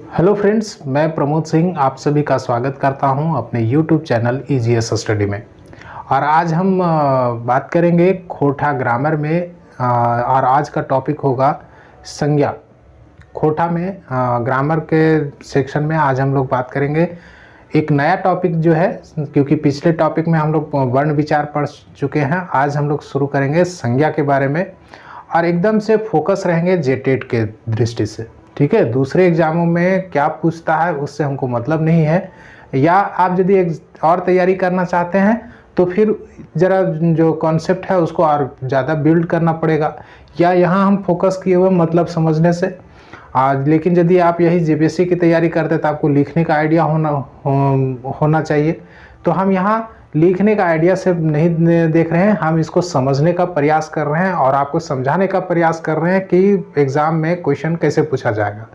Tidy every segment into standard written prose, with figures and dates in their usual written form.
Hello friends, मैं प्रमोद सिंह आप सभी का स्वागत करता हूं अपने यूट्यूब चैनल ईजीएस स्टडी में। और आज हम बात करेंगे खोटा ग्रामर में और आज का टॉपिक होगा संज्ञा। खोटा में ग्रामर के सेक्शन में आज हम लोग बात करेंगे एक नया टॉपिक जो है, क्योंकि पिछले टॉपिक में हम लोग वर्ण विचार पढ़ चुके हैं। आज हम लोग शुरू करेंगे संज्ञा के बारे में और एकदम से फोकस रहेंगे जेटेट के दृष्टि से। ठीक है, दूसरे एग्जामों में क्या पूछता है उससे हमको मतलब नहीं है, या आप यदि एक और तैयारी करना चाहते हैं तो फिर ज़रा जो कॉन्सेप्ट है उसको और ज़्यादा बिल्ड करना पड़ेगा, या यहाँ हम फोकस किए हुए मतलब समझने से। लेकिन यदि आप यही जेपीएससी की तैयारी करते तो आपको लिखने का आइडिया होना चाहिए। तो हम यहाँ लिखने का आइडिया सिर्फ नहीं देख रहे हैं, हम इसको समझने का प्रयास कर रहे हैं और आपको समझाने का प्रयास कर रहे हैं कि एग्ज़ाम में क्वेश्चन कैसे पूछा जाएगा,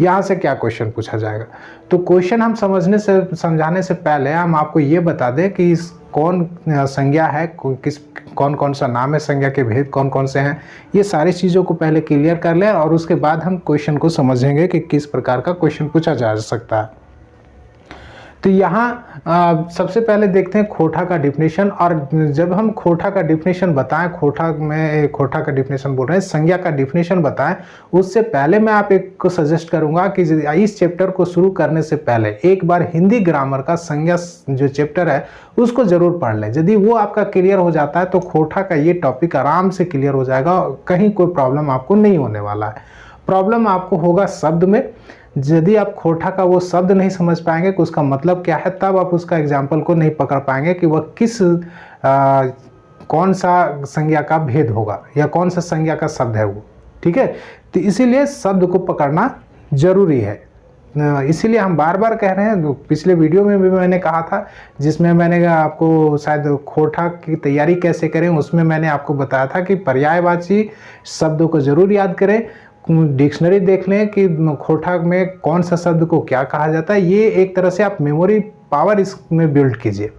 यहाँ से क्या क्वेश्चन पूछा जाएगा। तो क्वेश्चन हम समझाने से पहले हम आपको ये बता दें कि कौन संज्ञा है, कौन कौन सा नाम है, संज्ञा के भेद कौन कौन से हैं, ये सारी चीज़ों को पहले क्लियर कर लें और उसके बाद हम क्वेश्चन को समझेंगे कि किस प्रकार का क्वेश्चन पूछा जा सकता है। तो यहाँ सबसे पहले देखते हैं खोटा का डिफिनेशन। और जब हम खोटा का डिफिनेशन बताएं, खोटा का डिफिनेशन बोल रहे हैं, संज्ञा का डिफिनेशन बताएं, उससे पहले मैं आप एक को सजेस्ट करूंगा कि इस चैप्टर को शुरू करने से पहले एक बार हिंदी ग्रामर का संज्ञा जो चैप्टर है उसको जरूर पढ़ लें। यदि वो आपका क्लियर हो जाता है तो खोटा का ये टॉपिक आराम से क्लियर हो जाएगा, कहीं कोई प्रॉब्लम आपको नहीं होने वाला है। प्रॉब्लम आपको होगा शब्द में। यदि आप खोटा का वो शब्द नहीं समझ पाएंगे कि उसका मतलब क्या है, तब आप उसका एग्जाम्पल को नहीं पकड़ पाएंगे कि वह कौन सा संज्ञा का भेद होगा या कौन सा संज्ञा का शब्द है वो। ठीक है, तो इसीलिए शब्द को पकड़ना जरूरी है। इसीलिए हम बार बार कह रहे हैं, पिछले वीडियो में भी मैंने कहा था जिसमें मैंने आपको शायद खोटा की तैयारी कैसे करें, उसमें मैंने आपको बताया था कि पर्यायवाची शब्दों को जरूर याद करें, डिक्शनरी देख लें कि खोटा में कौन सा शब्द को क्या कहा जाता है। ये एक तरह से आप मेमोरी पावर इसमें बिल्ड कीजिए।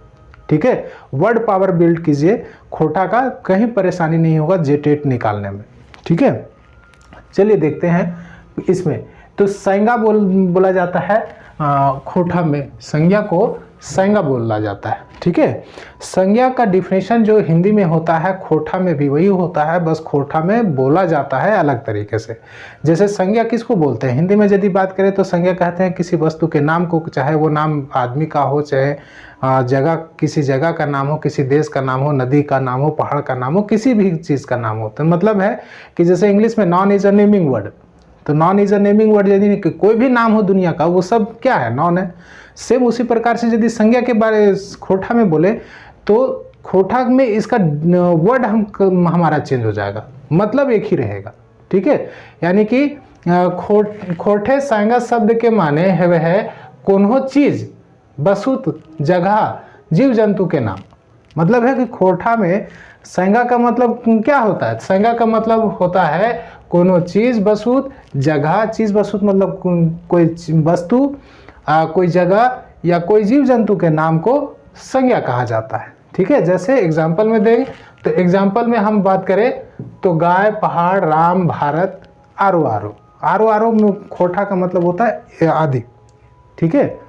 ठीक है, वर्ड पावर बिल्ड कीजिए, खोटा का कहीं परेशानी नहीं होगा जेटेट निकालने में। ठीक है, चलिए देखते हैं इसमें। तो संज्ञा बोला जाता है खोटा में, संज्ञा को संज्ञा बोला जाता है। ठीक है, संज्ञा का डिफिनेशन जो हिंदी में होता है खोटा में भी वही होता है, बस खोटा में बोला जाता है अलग तरीके से। जैसे संज्ञा किसको बोलते हैं हिंदी में यदि बात करें तो संज्ञा कहते हैं किसी वस्तु के नाम को, चाहे वो नाम आदमी का हो, चाहे जगह, किसी जगह का नाम हो, किसी देश का नाम हो, नदी का नाम हो, पहाड़ का नाम हो, किसी भी चीज़ का नाम हो। तो मतलब है कि जैसे इंग्लिश में noun is a naming word, तो noun is a naming word यदि कोई भी नाम हो दुनिया का वो सब क्या है, नॉन है। सेम उसी प्रकार से यदि संज्ञा के बारे खोटा में बोले तो खोटा में इसका वर्ड हमारा चेंज हो जाएगा, मतलब एक ही रहेगा। ठीक है, यानी कि खोटे संज्ञा शब्द के माने है वह है कोनो चीज, वस्तु, जगह, जीव जंतु के नाम। मतलब है कि खोटा में संज्ञा का मतलब क्या होता है, संज्ञा का मतलब होता है कोनो चीज, वस्तु, जगह, चीज वस्तु मतलब कोई वस्तु, कोई जगह या कोई जीव जंतु के नाम को संज्ञा कहा जाता है। ठीक है, जैसे एग्जाम्पल में देंगे तो एग्जाम्पल में हम बात करें तो गाय, पहाड़, राम, भारत, आरो आरो। आरो आरो में खोटा का मतलब होता है आदि। ठीक है,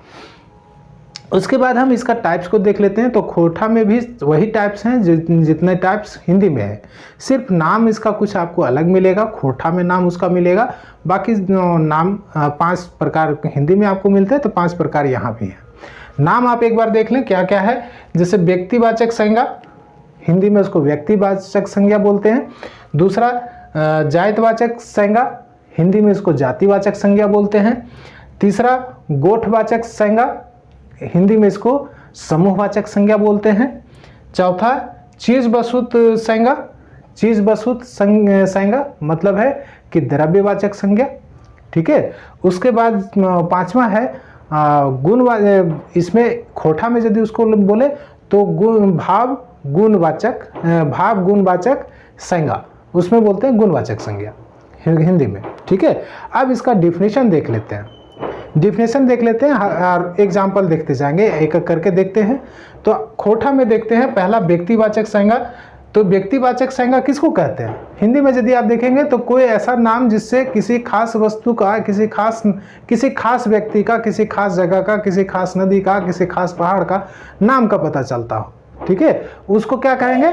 उसके बाद हम इसका टाइप्स को देख लेते हैं। तो खोटा में भी वही टाइप्स हैं जितने टाइप्स हिंदी में है, सिर्फ नाम इसका कुछ आपको अलग मिलेगा। खोटा में नाम उसका मिलेगा, बाकी नाम 5 प्रकार हिंदी में आपको मिलते हैं, तो 5 प्रकार यहाँ भी हैं। नाम आप एक बार देख लें क्या क्या है। जैसे व्यक्तिवाचक संज्ञा, हिंदी में उसको व्यक्तिवाचक संज्ञा बोलते हैं। दूसरा जातिवाचक संज्ञा, हिंदी में इसको जातिवाचक संज्ञा बोलते हैं। तीसरा गोठवाचक संज्ञा, हिंदी में इसको समूहवाचक संज्ञा बोलते हैं। चौथा चीज वस्तु संज्ञा, चीज वस्तु संज्ञा मतलब है कि द्रव्यवाचक संज्ञा। ठीक है, उसके बाद 5वां है गुण। इसमें खोटा में यदि उसको बोले तो भाव गुणवाचक संज्ञा, उसमें बोलते हैं गुणवाचक संज्ञा हिंदी में। ठीक है, अब इसका डिफिनेशन देख लेते हैं। और एग्जाम्पल देखते जाएंगे, एक एक करके देखते हैं। तो खोटा में देखते हैं, पहला व्यक्तिवाचक संज्ञा, तो व्यक्तिवाचक संज्ञा किसको कहते हैं? हिंदी में यदि आप देखेंगे तो कोई ऐसा नाम जिससे किसी खास वस्तु का, किसी खास व्यक्ति का, किसी खास जगह का, किसी खास नदी का, किसी खास पहाड़ का नाम का पता चलता हो, ठीक है, उसको क्या कहेंगे?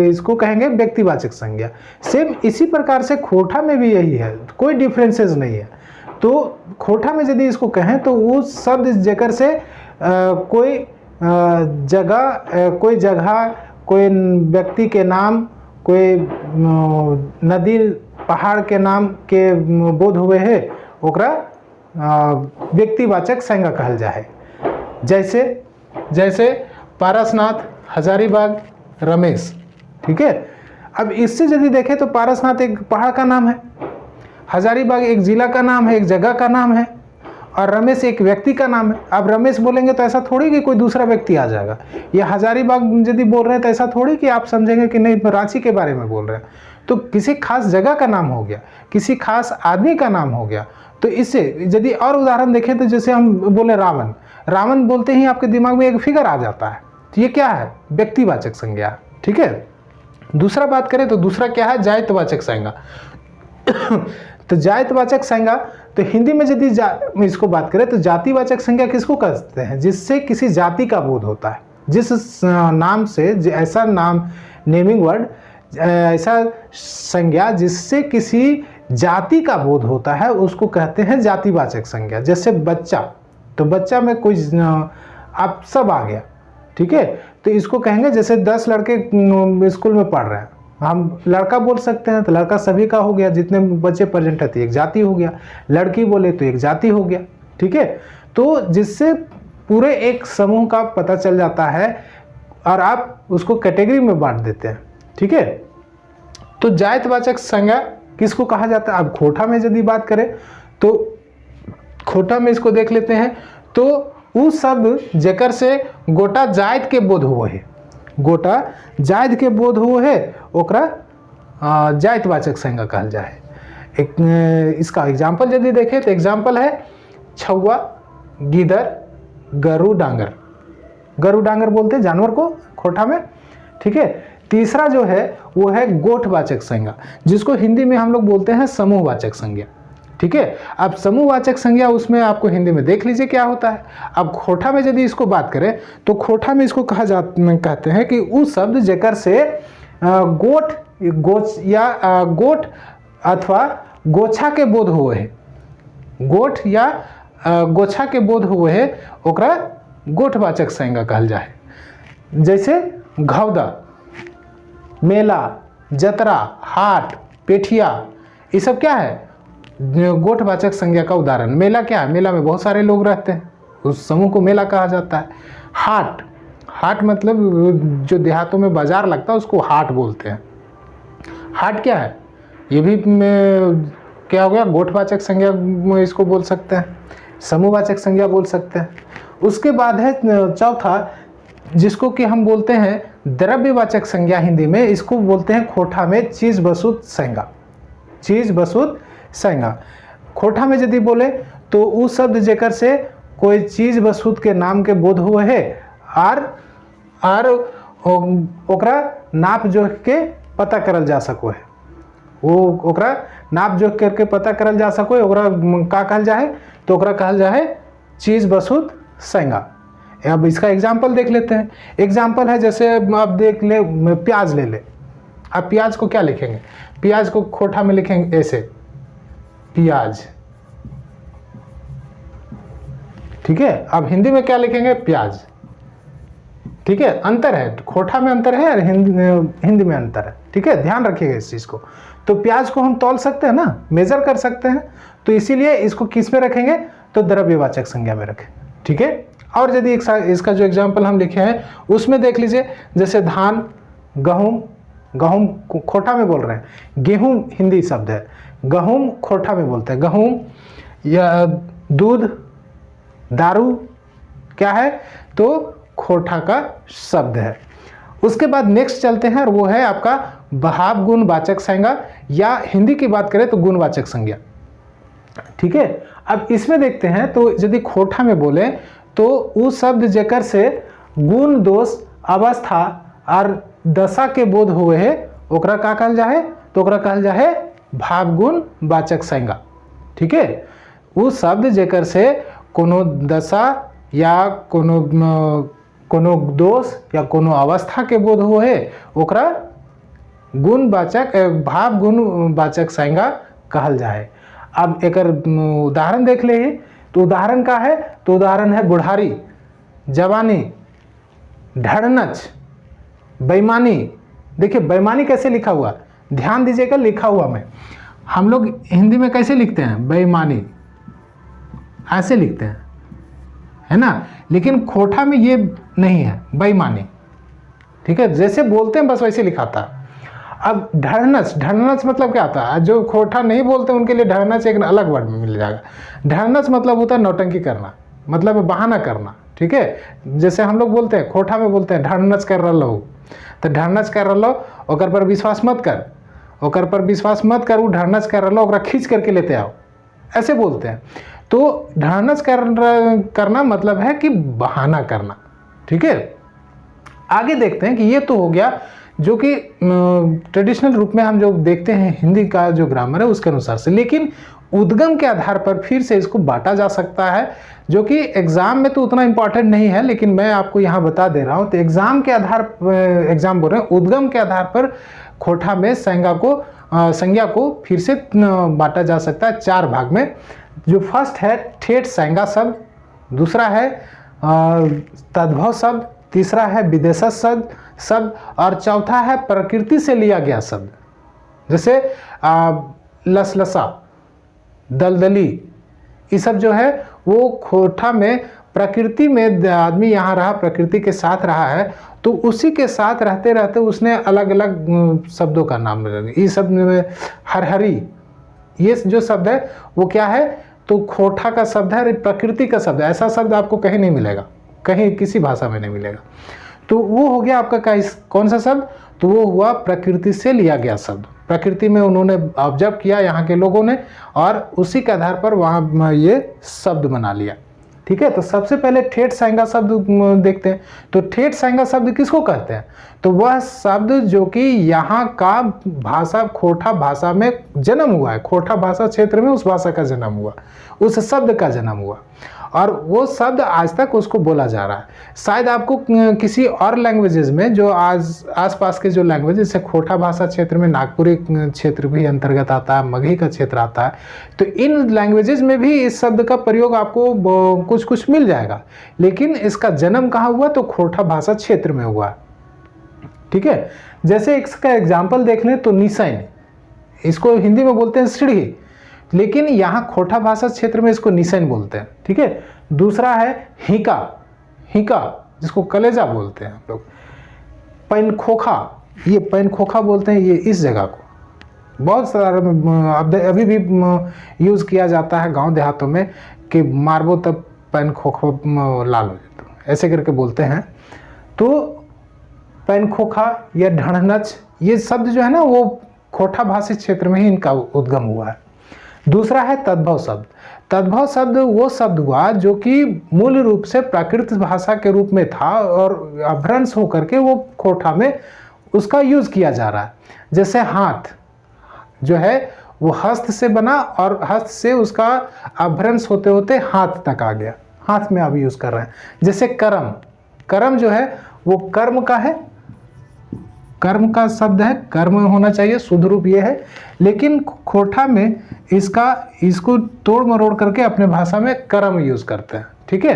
इसको कहेंगे व्यक्तिवाचक संज्ञा। सेम इसी प्रकार से खोटा में भी यही है, कोई डिफरेंसेस नहीं है। तो खोटा में यदि इसको कहें तो वो शब्द जेकर से कोई जगह, कोई व्यक्ति के नाम, कोई नदी पहाड़ के नाम के बोध हुए है, ओकरा व्यक्तिवाचक संज्ञा कहल जाए। जैसे पारसनाथ, हजारीबाग, रमेश, ठीक है। अब इससे यदि देखें तो पारसनाथ एक पहाड़ का नाम है, हजारीबाग एक जिला का नाम है, एक जगह का नाम है, और रमेश एक व्यक्ति का नाम है। अब रमेश बोलेंगे तो ऐसा थोड़ी कि कोई दूसरा व्यक्ति आ जाएगा, या हजारीबाग यदि बोल रहे हैं तो ऐसा थोड़ी कि आप समझेंगे कि नहीं रांची के बारे में बोल रहे हैं। तो किसी खास जगह का नाम हो गया, किसी खास आदमी का नाम हो गया। तो इससे यदि और उदाहरण देखें तो जैसे हम बोले रावण बोलते ही आपके दिमाग में एक फिगर आ जाता है, तो ये क्या है? व्यक्तिवाचक संज्ञा, ठीक है। दूसरा बात करें तो दूसरा क्या है? जातिवाचक संज्ञा। तो जातिवाचक संज्ञा, तो हिंदी में यदि इसको बात करें तो जातिवाचक संज्ञा किसको कहते हैं? जिससे किसी जाति का बोध होता है, जिस नाम से, ऐसा नाम, नेमिंग वर्ड, ऐसा संज्ञा जिससे किसी जाति का बोध होता है, उसको कहते हैं जातिवाचक संज्ञा। जैसे बच्चा, तो बच्चा में कोई आप सब आ गया, ठीक है, तो इसको कहेंगे, जैसे 10 लड़के स्कूल में पढ़ रहे हैं, हम लड़का बोल सकते हैं तो लड़का सभी का हो गया, जितने बच्चे प्रेजेंट है, एक जाति हो गया। लड़की बोले तो एक जाति हो गया, ठीक है। तो जिससे पूरे एक समूह का पता चल जाता है और आप उसको कैटेगरी में बांट देते हैं, ठीक है। तो जातिवाचक संज्ञा किसको कहा जाता है? अब खोटा में यदि बात करें तो खोटा में इसको देख लेते हैं, तो वो शब्द जेकर से गोटा जाति के बोध हुए है, गोटा जाति के बोध हुए है, ओकरा जातिवाचक संज्ञा कहल जाए। इसका एग्जाम्पल यदि देखें तो एग्जाम्पल है छौआ, गीदड़, गरु, डांगर। गरु डांगर बोलते हैं जानवर को खोटा में, ठीक है। तीसरा जो है वो है गोठवाचक संज्ञा, जिसको हिंदी में हम लोग बोलते हैं समूहवाचक संज्ञा, ठीक है। अब समूहवाचक संज्ञा उसमें आपको हिंदी में देख लीजिए क्या होता है। अब खोटा में यदि इसको बात करें तो खोटा में इसको कहते हैं कि उस शब्द जेकर से गोठ अथवा गोछा के बोध हुए है, गोठ या गोछा के बोध हुए है, ओकरा गोठवाचक संज्ञा कहल जाए। जैसे घौदा, मेला, जतरा, हाट, पेठिया, ये सब क्या है? गोठवाचक संज्ञा का उदाहरण। मेला क्या है? मेला में बहुत सारे लोग रहते हैं, उस समूह को मेला कहा जाता है। हाट मतलब जो देहातों में बाजार लगता है उसको हाट बोलते हैं। हाट क्या है? ये भी क्या हो गया? गोठवाचक संज्ञा इसको बोल सकते हैं, समूहवाचक संज्ञा बोल सकते हैं। उसके बाद है चौथा, जिसको कि हम बोलते हैं द्रव्यवाचक संज्ञा। हिंदी में इसको बोलते हैं खोटा में चीज वस्तु संज्ञा। चीज वस्तु संज्ञा खोटा में यदि बोले तो उस शब्द जेकर से कोई चीज वस्तु के नाम के बोध हुए है और ओकरा नाप जोख के पता करल जा सको है, वो ओकरा नाप जोख करके पता करल जा सको है, ओकरा का कहल जाए? तो ओकरा कहल जाए चीज वस्तु संज्ञा। अब इसका एग्जाम्पल देख लेते हैं। एग्जाम्पल है जैसे आप देख ले, प्याज ले ले। अब प्याज को क्या लिखेंगे? प्याज को खोटा में लिखेंगे ऐसे, प्याज, ठीक है। अब हिंदी में क्या लिखेंगे? प्याज, ठीक है। अंतर है, खोटा में अंतर है और हिंदी में अंतर है, ठीक है। ध्यान रखिएगा इस चीज को। तो प्याज को हम तौल सकते हैं ना, मेजर कर सकते हैं, तो इसीलिए इसको किस में रखेंगे? तो द्रव्यवाचक संज्ञा में रखें, ठीक है। और यदि इसका जो एग्जाम्पल हम लिखे हैं उसमें देख लीजिए, जैसे धान, गहूम खोटा में बोल रहे हैं, गेहूं हिंदी शब्द है, गहूम खोटा में बोलते हैं, गहूम। या दूध, दारू क्या है? तो खोटा का शब्द है। उसके बाद नेक्स्ट चलते हैं और वो है आपका भाव गुणवाचक संज्ञा, या हिंदी की बात करें तो गुणवाचक संज्ञा, ठीक है। अब इसमें देखते हैं तो यदि खोटा में बोले तो उस शब्द जेकर से गुण, दोष, अवस्था और दशा के बोध हुए है ओकरा का कहल जाए, तो ओकरा कहल जाए भाव गुण वाचक संज्ञा। ठीक है, वो शब्द जेकर से कोनो दशा या कोनो दोष या कोनो अवस्था के बोध हो है ओकरा गुणवाचक भाव गुणवाचक संज्ञा कहल जाए। अब एकर उदाहरण देख ले, तो उदाहरण का है, तो उदाहरण है बुढ़ारी, जवानी, ढड़नच, बेईमानी। देखिए बेईमानी कैसे लिखा हुआ, ध्यान दीजिएगा लिखा हुआ में, हम लोग हिंदी में कैसे लिखते हैं बेईमानी, ऐसे लिखते हैं है ना, लेकिन खोटा में ये नहीं है बेईमानी। ठीक है, जैसे बोलते हैं बस वैसे लिखाता है। अब ढड़नच, ढड़नच मतलब क्या आता है, जो खोटा नहीं बोलते उनके लिए ढड़नच एक अलग वर्ड में मिल जाएगा। ढड़नच मतलब होता है नौटंकी करना, मतलब बहाना करना। ठीक है, जैसे हम लोग बोलते हैं खोटा में बोलते हैं ढड़नच कर रहा हो, तो ढड़नच कर रहा हो ओकर पर विश्वास मत कर, ओकर पर विश्वास मत कर, वो ढड़नच कर रहा हो ओकरा खींच करके लेते आओ, ऐसे बोलते हैं। तो ढड़नच करना मतलब है कि बहाना करना। ठीक है, आगे देखते हैं कि ये तो हो गया जो कि ट्रेडिशनल रूप में हम जो देखते हैं हिंदी का जो ग्रामर है उसके अनुसार से, लेकिन उद्गम के आधार पर फिर से इसको बांटा जा सकता है, जो कि एग्जाम में तो उतना इंपॉर्टेंट नहीं है, लेकिन मैं आपको यहाँ बता दे रहा हूँ। तो एग्जाम के आधार एग्जाम बोल रहे हैं, उद्गम के आधार पर खोटा में संज्ञा को फिर से बांटा जा सकता है 4 भाग में। जो फर्स्ट है ठेठ संज्ञा शब्द, दूसरा है तद्भव शब्द, तीसरा है विदेशज शब्द और चौथा है प्रकृति से लिया गया शब्द। जैसे लसलसा, दलदली, ये सब जो है वो खोटा में प्रकृति में आदमी यहाँ रहा, प्रकृति के साथ रहा है, तो उसी के साथ रहते रहते उसने अलग अलग शब्दों का नाम रखा। ये शब्द में हरहरी, ये जो शब्द है वो क्या है, तो खोटा का शब्द है, प्रकृति का शब्द है। ऐसा शब्द आपको कहीं नहीं मिलेगा, कहीं किसी भाषा में नहीं मिलेगा। तो वो हो गया आपका कौन सा शब्द, तो वो हुआ प्रकृति से लिया गया शब्द। प्रकृति में उन्होंने ऑब्जर्व किया यहाँ के लोगों ने और उसी के आधार पर वहाँ ये शब्द बना लिया। ठीक है, तो सबसे पहले ठेठ संज्ञा शब्द देखते हैं। तो ठेठ संज्ञा शब्द किसको कहते हैं, तो वह शब्द जो कि यहाँ का भाषा खोटा भाषा में जन्म हुआ है, खोटा भाषा क्षेत्र में उस भाषा का जन्म हुआ, उस शब्द का जन्म हुआ और वो शब्द आज तक उसको बोला जा रहा है। शायद आपको किसी और लैंग्वेजेस में जो आज आसपास के जो लैंग्वेज, जैसे खोटा भाषा क्षेत्र में नागपुरी क्षेत्र भी अंतर्गत आता है, मगही का क्षेत्र आता है, तो इन लैंग्वेजेस में भी इस शब्द का प्रयोग आपको कुछ कुछ मिल जाएगा, लेकिन इसका जन्म कहाँ हुआ, तो खोटा भाषा क्षेत्र में हुआ। ठीक है, जैसे इसका एग्जाम्पल देख लें तो निशान, इसको हिंदी में बोलते हैं सीढ़ी, लेकिन यहाँ खोटा भाषा क्षेत्र में इसको निशान बोलते हैं। ठीक है, दूसरा है हिका, हिका जिसको कलेजा बोलते हैं हम लोग। पैन खोखा, ये पैन खोखा बोलते हैं, ये इस जगह को बहुत सारा अभी भी यूज़ किया जाता है गांव देहातों में कि मारबो तब पैन खोखो लाल हो जाता, ऐसे करके बोलते हैं। तो पैन खोखा या ढड़नच, ये शब्द जो है ना वो खोटा भाषी क्षेत्र में ही इनका उद्गम हुआ है। दूसरा है तद्भव शब्द। तद्भव शब्द वो शब्द हुआ जो कि मूल रूप से प्राकृत भाषा के रूप में था और अभ्रंश होकर के वो खोटा में उसका यूज किया जा रहा है। जैसे हाथ जो है वो हस्त से बना और हस्त से उसका अभ्रंश होते होते हाथ तक आ गया, हाथ में अभी यूज कर रहे हैं। जैसे कर्म, कर्म जो है वो कर्म का है, कर्म का शब्द है, कर्म होना चाहिए, शुद्ध रूप ये है, लेकिन खोटा में इसको तोड़ मरोड़ करके अपने भाषा में कर्म यूज करते हैं। ठीक है,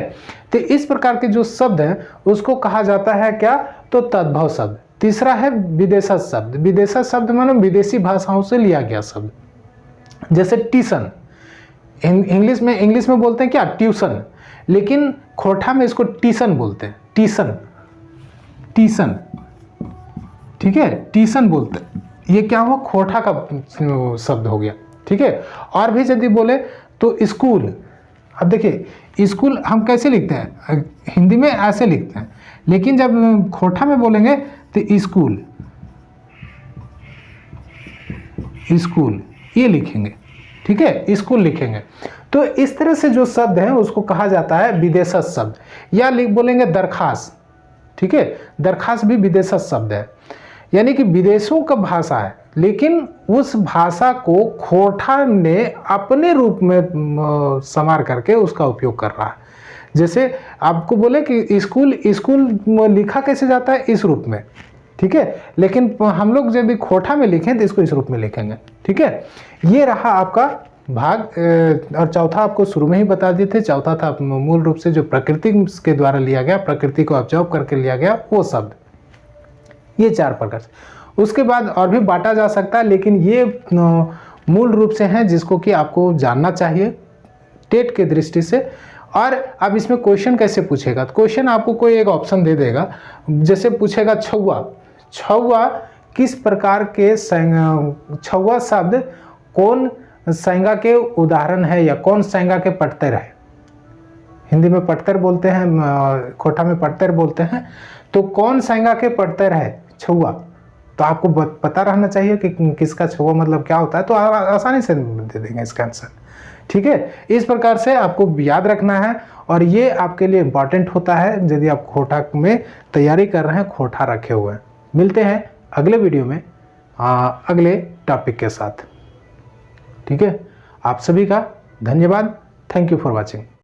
तो इस प्रकार के जो शब्द हैं उसको कहा जाता है क्या, तो तद्भव शब्द। तीसरा है विदेशज शब्द। विदेशज शब्द मानो विदेशी भाषाओं से लिया गया शब्द। जैसे ट्यूशन, इंग्लिश में बोलते हैं क्या, ट्यूशन, लेकिन खोटा में इसको टीसन बोलते हैं, टीसन, टीसन। ठीक है, टीसन बोलते हैं, ये क्या हुआ, खोटा का शब्द हो गया। ठीक है, और भी यदि बोले तो स्कूल। अब देखिए स्कूल हम कैसे लिखते हैं, हिंदी में ऐसे लिखते हैं, लेकिन जब खोटा में बोलेंगे तो स्कूल, स्कूल ये लिखेंगे। ठीक है, स्कूल लिखेंगे। तो इस तरह से जो शब्द है उसको कहा जाता है विदेशज शब्द। या बोलेंगे दरखास्त, ठीक है। दरखास्त भी विदेशज शब्द है, यानी कि विदेशों का भाषा है, लेकिन उस भाषा को खोटा ने अपने रूप में संवार करके उसका उपयोग कर रहा है। जैसे आपको बोले कि स्कूल लिखा कैसे जाता है, इस रूप में, ठीक है, लेकिन हम लोग जब भी खोटा में लिखें तो इसको इस रूप में लिखेंगे, ठीक है। ये रहा आपका भाग। और चौथा आपको शुरू में ही बता दिए थे, चौथा था मूल रूप से जो प्रकृति के द्वारा लिया गया, प्रकृति को ऑब्जर्व करके लिया गया वो शब्द। ये 4 प्रकार से। उसके बाद और भी बांटा जा सकता है, लेकिन ये मूल रूप से हैं जिसको कि आपको जानना चाहिए टेट के दृष्टि से। और अब इसमें क्वेश्चन कैसे पूछेगा, तो क्वेश्चन आपको कोई एक ऑप्शन दे देगा, जैसे पूछेगा छौवा। छौवा किस प्रकार के छौवा शब्द कौन संज्ञा के उदाहरण है या कौन संज्ञा के पठतर है। हिंदी में पठतर बोलते हैं, खोटा में पठतर बोलते हैं, तो कौन संज्ञा के पठतर है छौवा। तो आपको पता रहना चाहिए कि किसका छौवा मतलब क्या होता है, तो आसानी से दे देंगे इसका आंसर, ठीक है। इस प्रकार से आपको याद रखना है और ये आपके लिए इंपॉर्टेंट होता है यदि आप खोटा में तैयारी कर रहे हैं, खोटा रखे हुए हैं। मिलते हैं अगले वीडियो में अगले टॉपिक के साथ, ठीक है। आप सभी का धन्यवाद। Thank you for watching.